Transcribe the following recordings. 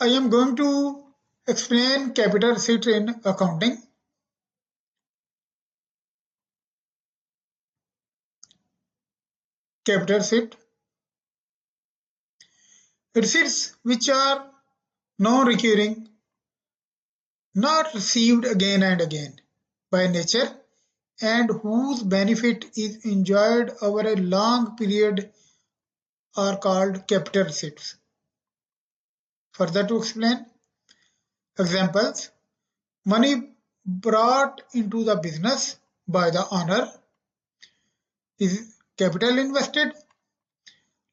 I am going to explain capital receipt in accounting. Capital receipt. Receipts which are non-recurring, not received again and again by nature, and whose benefit is enjoyed over a long period are called capital receipts. Further to explain, examples: money brought into the business by the owner is capital invested,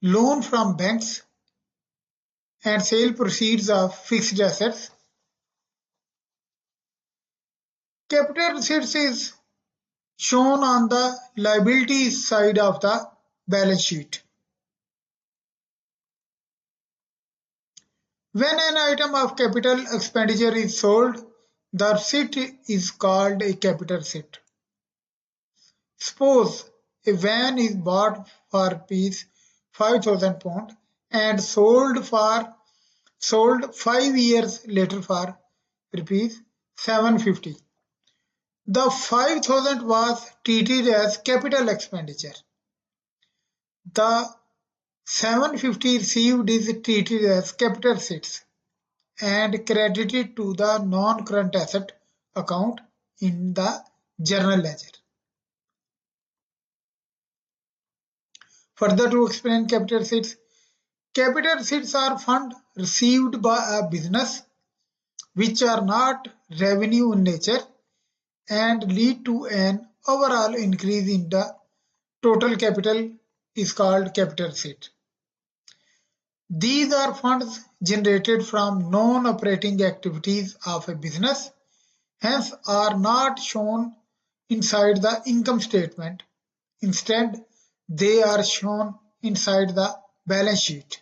loan from banks, and sale proceeds of fixed assets. Capital receipts is shown on the liabilities side of the balance sheet. When an item of capital expenditure is sold, the receipt is called a capital receipt. Suppose a van is bought for rupees 5,000 pound and sold 5 years later for rupees 750. The 5,000 was treated as capital expenditure. The 750 received is treated as capital receipts and credited to the non-current asset account in the journal ledger. Further to explain capital receipts are funds received by a business which are not revenue in nature and lead to an overall increase in the total capital is called capital receipt. These are funds generated from non-operating activities of a business, hence are not shown inside the income statement. Instead, they are shown inside the balance sheet.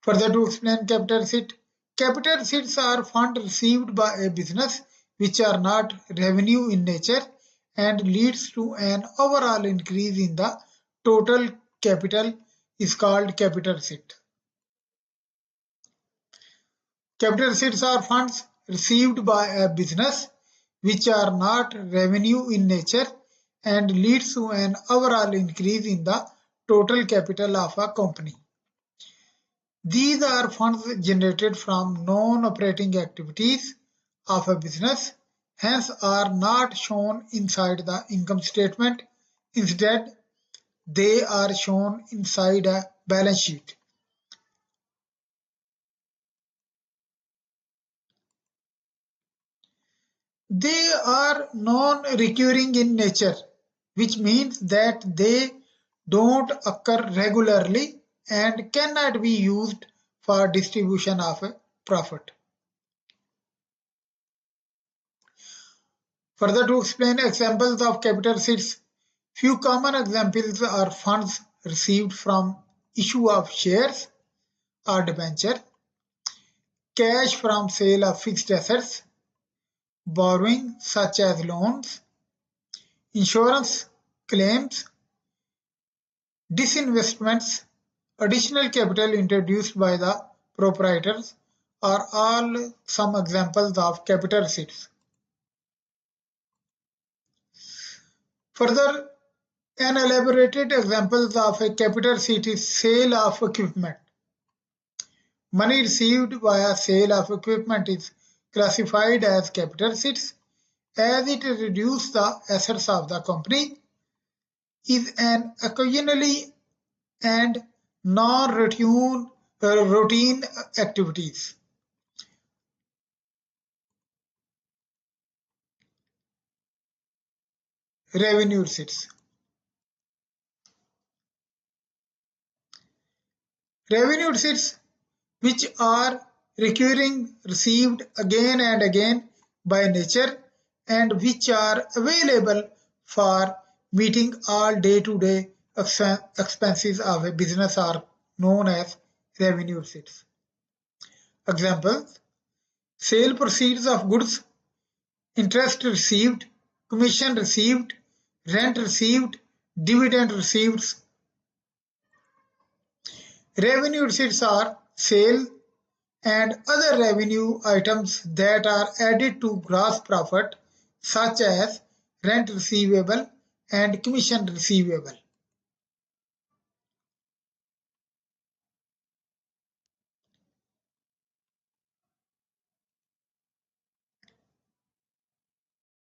Further to explain capital receipts are funds received by a business which are not revenue in nature and leads to an overall increase in the total capital is called capital receipt. Capital receipts are funds received by a business which are not revenue in nature and leads to an overall increase in the total capital of a company. These are funds generated from non-operating activities of a business, hence are not shown inside the income statement. Instead, they are shown inside a balance sheet. They are non-recurring in nature, which means that they don't occur regularly and cannot be used for distribution of a profit. Further to explain examples of capital receipts, few common examples are funds received from issue of shares or debenture, cash from sale of fixed assets, borrowing such as loans, insurance claims, disinvestments, additional capital introduced by the proprietors are all some examples of capital receipts. Further, an elaborated example of a capital receipt is sale of equipment. Money received via sale of equipment is classified as capital receipts as it reduces the assets of the company, is an occasionally and non-routine routine activities. Revenue receipts. Revenue receipts which are recurring, received again and again by nature and which are available for meeting all day-to-day expenses of a business are known as revenue receipts. Examples: sale proceeds of goods, interest received, commission received, rent received, dividend received. Revenue receipts are sale, and other revenue items that are added to gross profit, such as rent receivable and commission receivable.